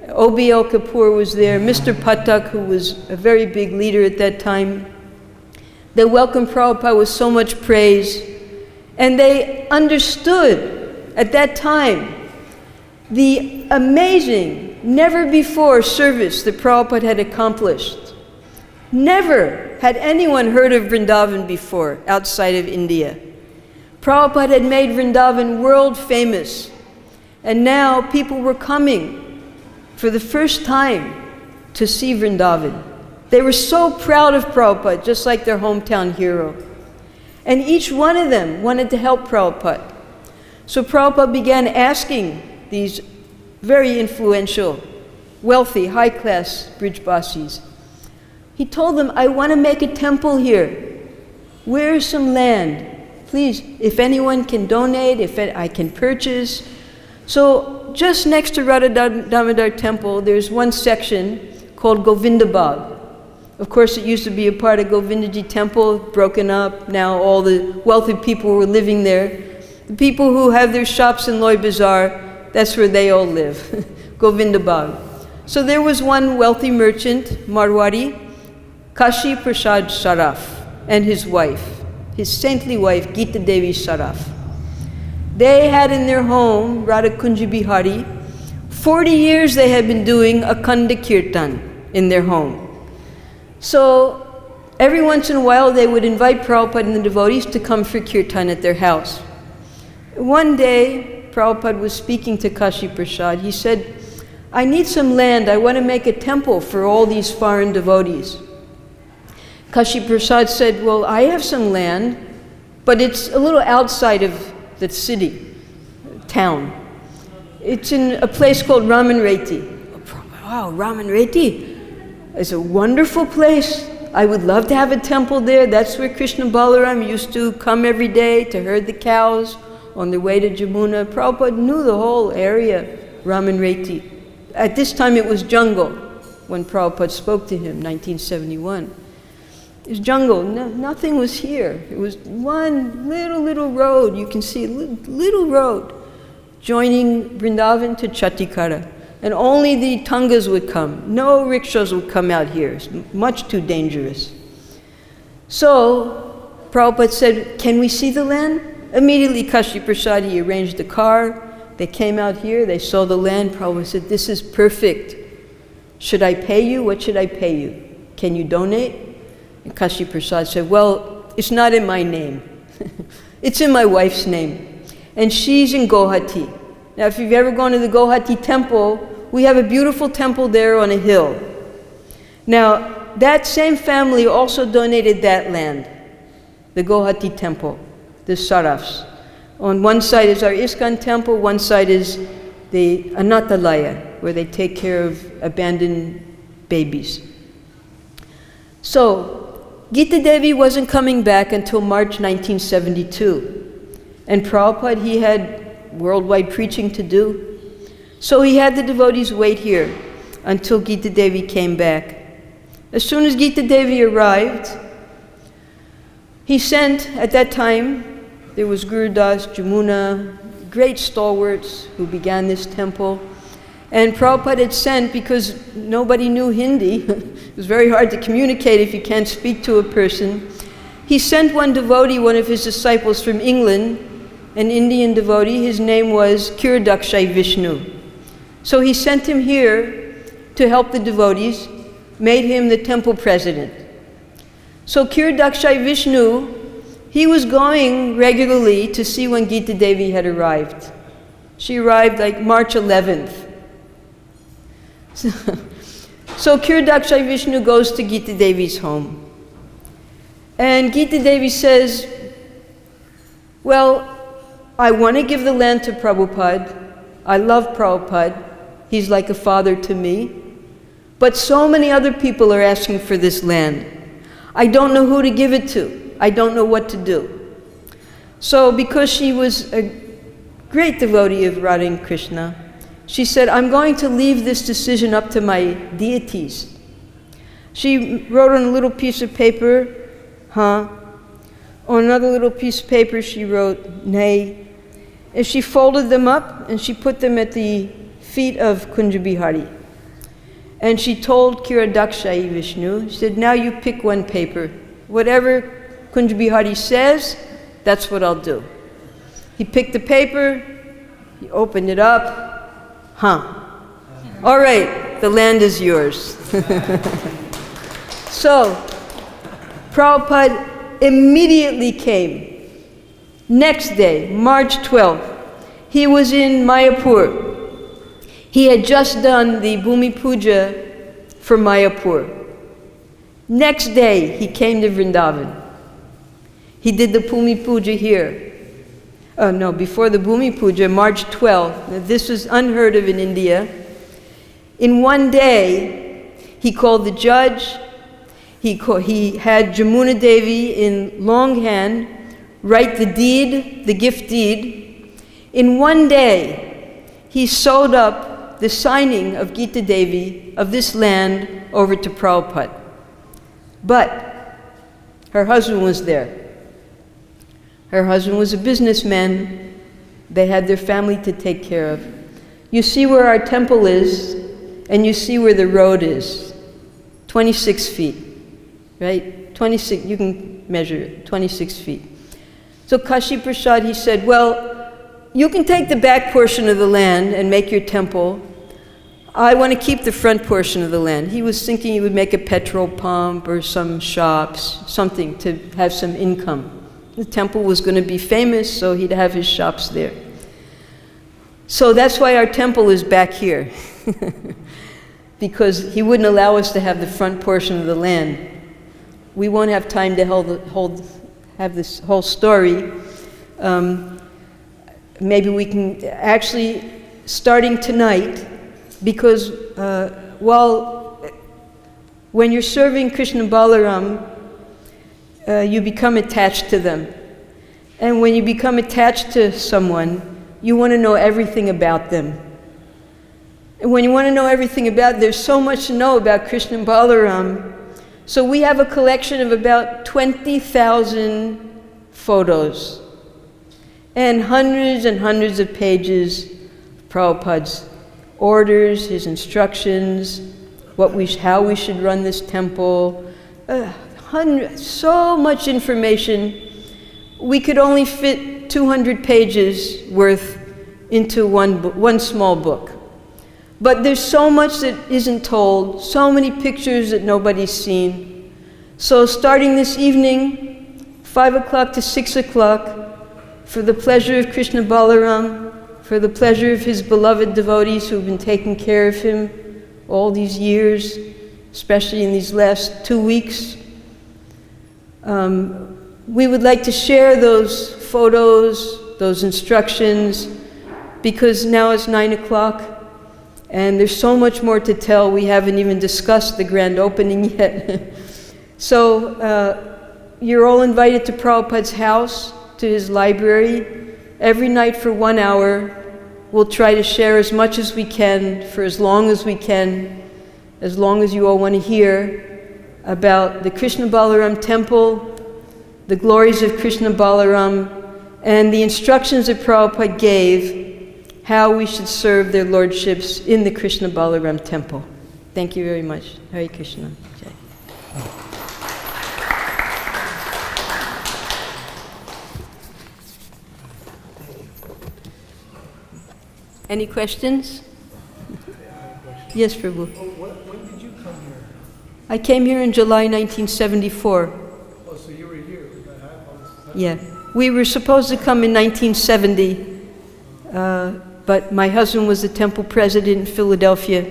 OBL Kapoor was there. Mr. Pathak, who was a very big leader at that time. They welcomed Prabhupada with so much praise. And they understood at that time the amazing, never before service that Prabhupada had accomplished. Never had anyone heard of Vrindavan before outside of India. Prabhupada had made Vrindavan world famous. And now people were coming for the first time to see Vrindavan. They were so proud of Prabhupada, just like their hometown hero. And each one of them wanted to help Prabhupada. So Prabhupada began asking these very influential, wealthy, high-class Brijbasis. He told them, I want to make a temple here. Where's some land? Please, if anyone can donate, if I can purchase. So just next to Radha Damodar Temple, there's one section called Govindabag. Of course, it used to be a part of Govindaji Temple, broken up. Now all the wealthy people were living there. The people who have their shops in Loy Bazaar, that's where they all live, Govindabag. So there was one wealthy merchant, Marwari, Kashi Prasad Saraf, and his wife, his saintly wife, Gita Devi Saraf. They had in their home, Radha Kunji Bihari, 40 years they had been doing Akhanda Kirtan in their home. So every once in a while they would invite Prabhupada and the devotees to come for Kirtan at their house. One day, Prabhupada was speaking to Kashi Prasad. He said, I need some land. I want to make a temple for all these foreign devotees. Kashi Prasad said, well, I have some land, but it's a little outside of the city, town. It's in a place called Ramanreti. Wow, Ramanreti is a wonderful place. I would love to have a temple there. That's where Krishna Balaram used to come every day to herd the cows on their way to Jamuna. Prabhupada knew the whole area, Ramanreti. At this time it was jungle when Prabhupada spoke to him, 1971. It was jungle, nothing was here. It was one little road, you can see a little road joining Vrindavan to Chatikara. And only the Tangas would come. No rickshaws would come out here. It's much too dangerous. So Prabhupada said, can we see the land? Immediately Kashi Prasad, he arranged the car. They came out here, they saw the land. Prabhupada said, this is perfect. Should I pay you? What should I pay you? Can you donate? And Kashi Prasad said, well, it's not in my name. It's in my wife's name. And she's in Guwahati. Now, if you've ever gone to the Guwahati temple, we have a beautiful temple there on a hill. Now, that same family also donated that land, the Guwahati temple, the Sarafs. On one side is our ISKCON temple, one side is the Anathalaya, where they take care of abandoned babies. So, Gita Devi wasn't coming back until March 1972. And Prabhupada, he had worldwide preaching to do. So he had the devotees wait here until Gita Devi came back. As soon as Gita Devi arrived, he sent, at that time, there was Guru Das, Jamuna, great stalwarts who began this temple. And Prabhupada had sent, because nobody knew Hindi, it was very hard to communicate if you can't speak to a person. He sent one devotee, one of his disciples from England, an Indian devotee. His name was Kiradakshai Vishnu. So he sent him here to help the devotees, made him the temple president. So Kiradakshai Vishnu, he was going regularly to see when Gita Devi had arrived. She arrived like March 11th. So Kiradakshai Vishnu goes to Gita Devi's home. And Gita Devi says, well, I want to give the land to Prabhupada. I love Prabhupada. He's like a father to me. But so many other people are asking for this land. I don't know who to give it to. I don't know what to do. So because she was a great devotee of Radha and Krishna, she said, I'm going to leave this decision up to my deities. She wrote on a little piece of paper, huh? On another little piece of paper she wrote, nay. And she folded them up and she put them at the feet of Kunja Bihari. And she told Kiradakshayi Vishnu, she said, now you pick one paper. Whatever Kunja Bihari says, that's what I'll do. He picked the paper, he opened it up, all right, the land is yours. So, Prabhupada immediately came. Next day, March 12th, he was in Mayapur. He had just done the Bhumi Puja for Mayapur. Next day, he came to Vrindavan. He did the Bhumi Puja here. Before the Bhumi Puja, March 12th. This was unheard of in India. In one day, he called the judge. He had Jamuna Devi in longhand write the deed, the gift deed. In one day, he sewed up the signing of Gita Devi of this land over to Prabhupada. But her husband was there. Her husband was a businessman. They had their family to take care of. You see where our temple is, and you see where the road is. 26 feet, right? 26, you can measure it, 26 feet. So Kashi Prasad, he said, well, you can take the back portion of the land and make your temple. I want to keep the front portion of the land. He was thinking he would make a petrol pump or some shops, something to have some income. The temple was going to be famous, so he'd have his shops there. So that's why our temple is back here. Because he wouldn't allow us to have the front portion of the land. We won't have time to have this whole story. Maybe we can actually, starting tonight, because when you're serving Krishna Balaram, you become attached to them. And when you become attached to someone, you want to know everything about them. And when you want to know everything about, there's so much to know about Krishna Balaram. So we have a collection of about 20,000 photos and hundreds of pages of Prabhupada's orders, his instructions, how we should run this temple. So much information. We could only fit 200 pages worth into one small book. But there's so much that isn't told, so many pictures that nobody's seen. So starting this evening, 5 o'clock to 6 o'clock, for the pleasure of Krishna Balaram, for the pleasure of his beloved devotees who've been taking care of him all these years, especially in these last 2 weeks, we would like to share those photos, those instructions, because now it's 9 o'clock and there's so much more to tell. We haven't even discussed the grand opening yet. So you're all invited to Prabhupada's house, to his library. Every night for 1 hour, we'll try to share as much as we can for as long as we can, as long as you all want to hear about the Krishna Balaram temple, the glories of Krishna Balaram, and the instructions that Prabhupada gave how we should serve their lordships in the Krishna Balaram temple. Thank you very much. Hare Krishna. Jai. Any questions? Yes, Prabhu. When did you come here? I came here in July 1974. Oh, so you were here. Yeah. We were supposed to come in 1970, but my husband was the temple president in Philadelphia.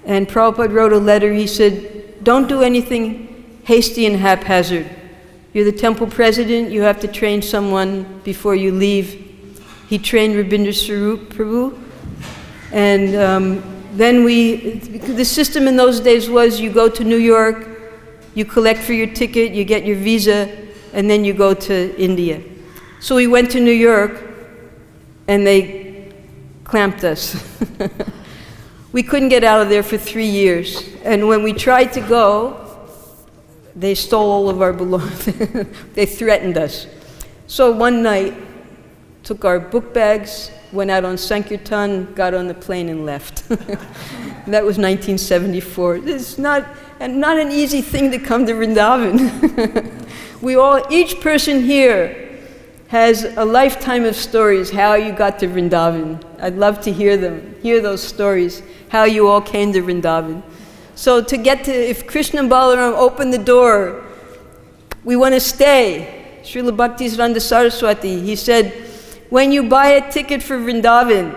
And Prabhupada wrote a letter. He said, don't do anything hasty and haphazard. You're the temple president. You have to train someone before you leave. He trained Rabindra Swarup Prabhu. And then the system in those days was you go to New York, you collect for your ticket, you get your visa, and then you go to India. So we went to New York, and they clamped us. We couldn't get out of there for 3 years. And when we tried to go, they stole all of our belongings. They threatened us. So one night, took our book bags, went out on Sankirtan, got on the plane and left. That was 1974. It's not an easy thing to come to Vrindavan. Each person here has a lifetime of stories how you got to Vrindavan. I'd love to hear them, hear those stories, how you all came to Vrindavan. So if Krishna and Balaram opened the door, we want to stay. Srila Bhaktisaranga Saraswati, he said, when you buy a ticket for Vrindavan,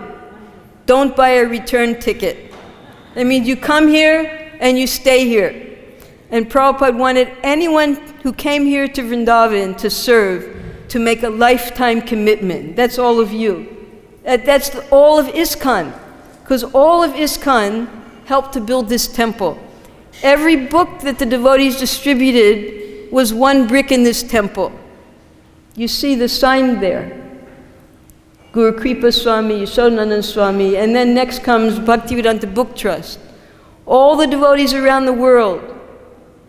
don't buy a return ticket. That means you come here and you stay here. And Prabhupada wanted anyone who came here to Vrindavan to serve to make a lifetime commitment. That's all of you. That's all of ISKCON. Because all of ISKCON helped to build this temple. Every book that the devotees distributed was one brick in this temple. You see the sign there. Guru Kripa Swami, Yashodananda Swami, and then next comes Bhaktivedanta Book Trust. All the devotees around the world,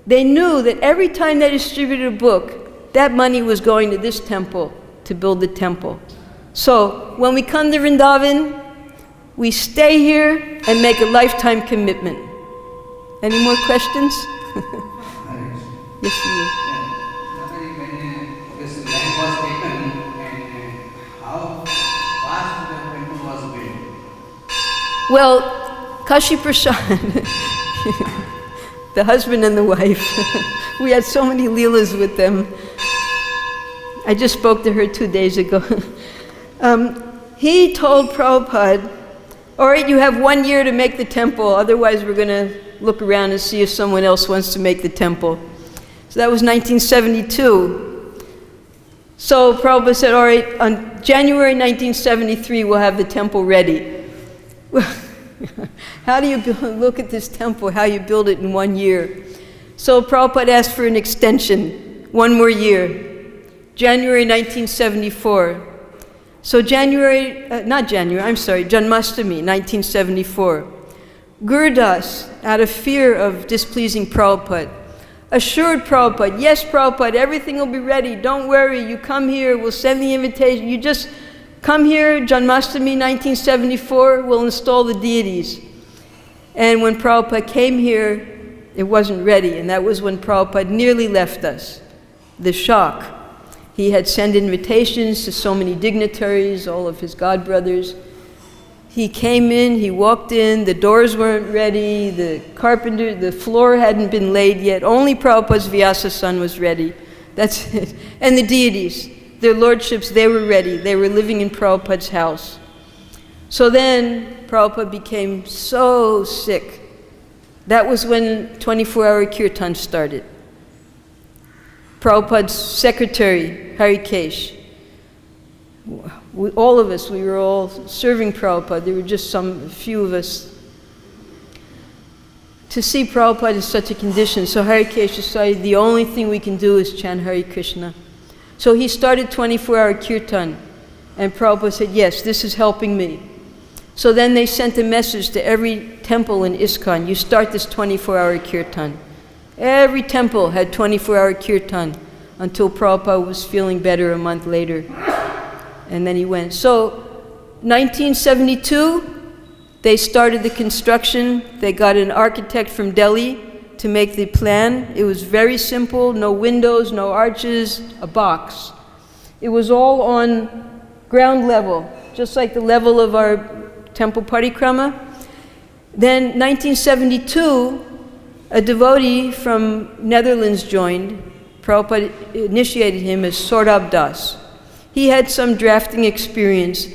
they knew that every time they distributed a book, that money was going to this temple to build the temple. So when we come to Vrindavan, we stay here and make a lifetime commitment. Any more questions? Yes, sir. When this land was taken, and how fast the temple was built? Well, Kashi Prasad, the husband and the wife, we had so many leelas with them. I just spoke to her 2 days ago. He told Prabhupada, all right, you have 1 year to make the temple, otherwise we're going to look around and see if someone else wants to make the temple. So that was 1972. So Prabhupada said, all right, on January 1973, we'll have the temple ready. How do you look at this temple, how you build it in 1 year? So Prabhupada asked for an extension, 1 more year. January 1974. So Janmashtami, 1974. Gurudas, out of fear of displeasing Prabhupada, assured Prabhupada, yes, Prabhupada, everything will be ready. Don't worry, you come here, we'll send the invitation. You just come here, Janmashtami 1974, we'll install the deities. And when Prabhupada came here, it wasn't ready, and that was when Prabhupada nearly left us. The shock. He had sent invitations to so many dignitaries, all of his godbrothers. He came in, he walked in, the doors weren't ready, the floor hadn't been laid yet, only Prabhupada's Vyasa son was ready. That's it. And the deities, their lordships, they were ready. They were living in Prabhupada's house. So then Prabhupada became so sick. That was when 24-hour kirtan started. Prabhupada's secretary, Harikesh, all of us, we were all serving Prabhupada. There were just a few of us. To see Prabhupada in such a condition, so Harikesh decided the only thing we can do is chant Hare Krishna. So he started 24-hour kirtan, and Prabhupada said, yes, this is helping me. So then they sent a message to every temple in ISKCON, you start this 24-hour kirtan. Every temple had 24-hour kirtan until Prabhupada was feeling better a month later. And then he went. So 1972, they started the construction. They got an architect from Delhi to make the plan. It was very simple, no windows, no arches, a box. It was all on ground level, just like the level of our temple parikrama. Then 1972, a devotee from Netherlands joined. Prabhupada initiated him as Saurabh Das. He had some drafting experience.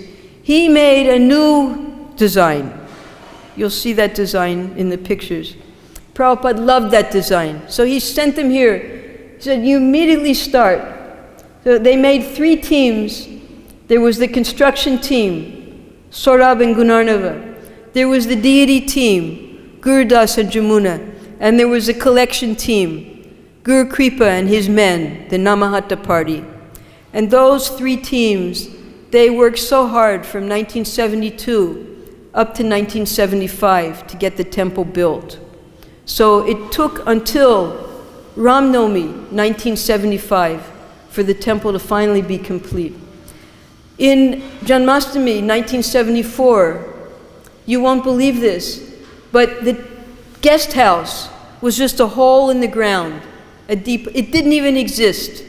He made a new design. You'll see that design in the pictures. Prabhupada loved that design. So he sent them here. He said, you immediately start. So they made 3 teams. There was the construction team, Saurabh and Gunarnava. There was the deity team, Gurudas and Jamuna. And there was a collection team, Guru Kripa and his men, the Namahatta party. And those 3 teams, they worked so hard from 1972 up to 1975 to get the temple built. So it took until Ram Navami, 1975, for the temple to finally be complete. In Janmashtami, 1974, you won't believe this, but the guest house was just a hole in the ground, it didn't even exist.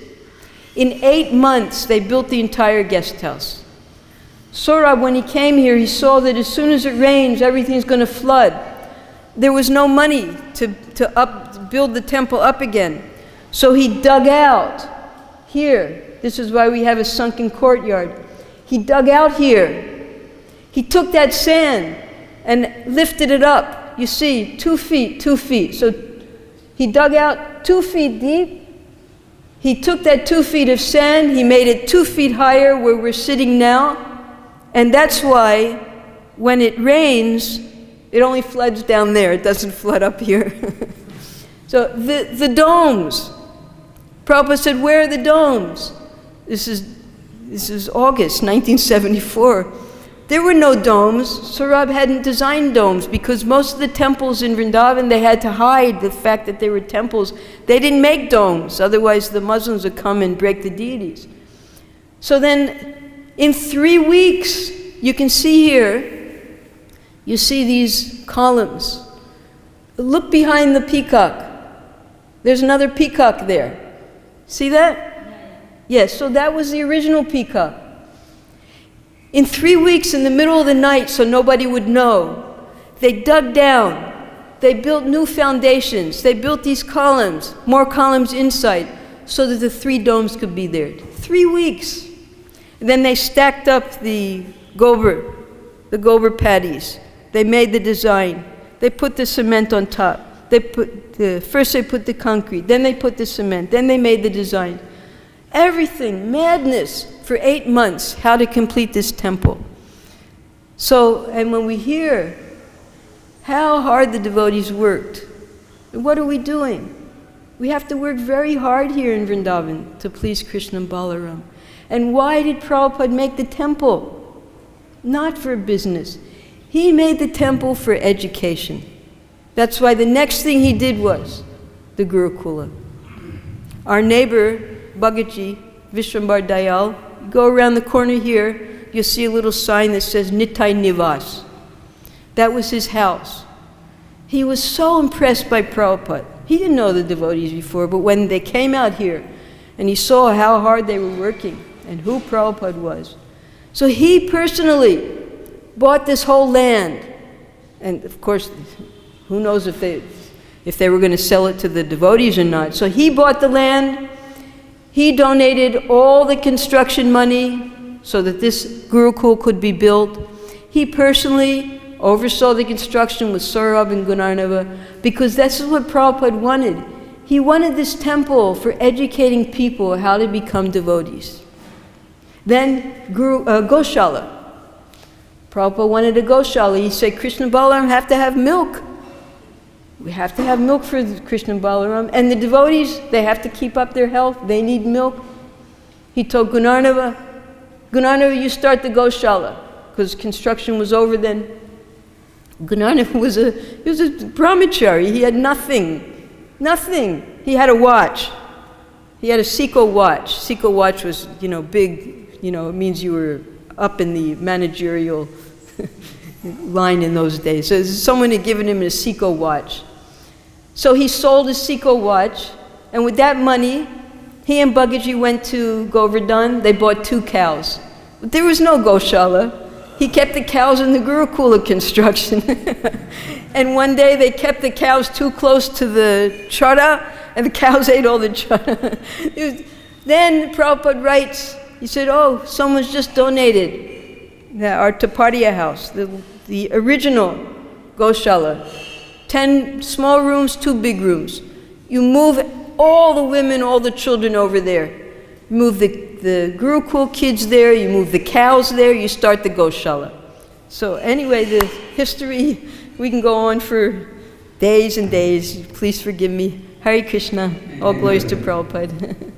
In 8 months, they built the entire guest house. Saurabh, when he came here, he saw that as soon as it rains, everything's going to flood. There was no money to build the temple up again. So he dug out here. This is why we have a sunken courtyard. He dug out here. He took that sand and lifted it up. You see, 2 feet, 2 feet. So he dug out 2 feet deep. He took that 2 feet of sand, he made it 2 feet higher where we're sitting now. And that's why when it rains, it only floods down there. It doesn't flood up here. So the domes. Prabhupada said, where are the domes? This is August 1974. There were no domes. Saurabh hadn't designed domes because most of the temples in Vrindavan, they had to hide the fact that they were temples. They didn't make domes, otherwise the Muslims would come and break the deities. So then, in 3 weeks, you can see here, you see these columns. Look behind the peacock. There's another peacock there. See that? Yes, so that was the original peacock. In 3 weeks, in the middle of the night, so nobody would know, they dug down, they built new foundations, they built these columns, more columns inside, so that the 3 domes could be there. 3 weeks. And then they stacked up the gobar patties. They made the design. They put the cement on top. First they put the concrete, then they put the cement, then they made the design. Everything, madness, for 8 months, how to complete this temple. So, and when we hear how hard the devotees worked, what are we doing? We have to work very hard here in Vrindavan to please Krishna and Balaram. And why did Prabhupada make the temple? Not for business. He made the temple for education. That's why the next thing he did was the Gurukula. Our neighbor, Bhagavad-Gita, Vishwambar Dayal, go around the corner here, you'll see a little sign that says Nitai Nivas. That was his house. He was so impressed by Prabhupada. He didn't know the devotees before, but when they came out here and he saw how hard they were working and who Prabhupada was, so he personally bought this whole land. And of course, who knows if they were going to sell it to the devotees or not. So he bought the land. He donated all the construction money so that this Gurukul could be built. He personally oversaw the construction with Saurabh and Gunarnava because this is what Prabhupada wanted. He wanted this temple for educating people how to become devotees. Then Goshala. Prabhupada wanted a Goshala. He said, Krishna and Balaram have to have milk. We have to have milk for Krishna and Balaram. And the devotees, they have to keep up their health. They need milk. He told Gunarnava, you start the Goshala, because construction was over then. Gunarnava was a brahmachari. He had nothing. He had a watch. He had a Seiko watch. Seiko watch was, big, it means you were up in the managerial line in those days. So someone had given him a Seiko watch. So he sold his Seiko watch, and with that money, he and Bhagavad-Gita went to Govardhan. They bought 2 cows. But there was no Goshala. He kept the cows in the Gurukula construction. And one day they kept the cows too close to the chara, and the cows ate all the chara. Then Prabhupada writes, he said, someone's just donated our Tapadia house, the original Goshala. 10 small rooms, 2 big rooms. You move all the women, all the children over there. You move the Gurukul kids there, you move the cows there, you start the Goshala. So anyway, the history, we can go on for days and days. Please forgive me. Hare Krishna. All glories to Prabhupada.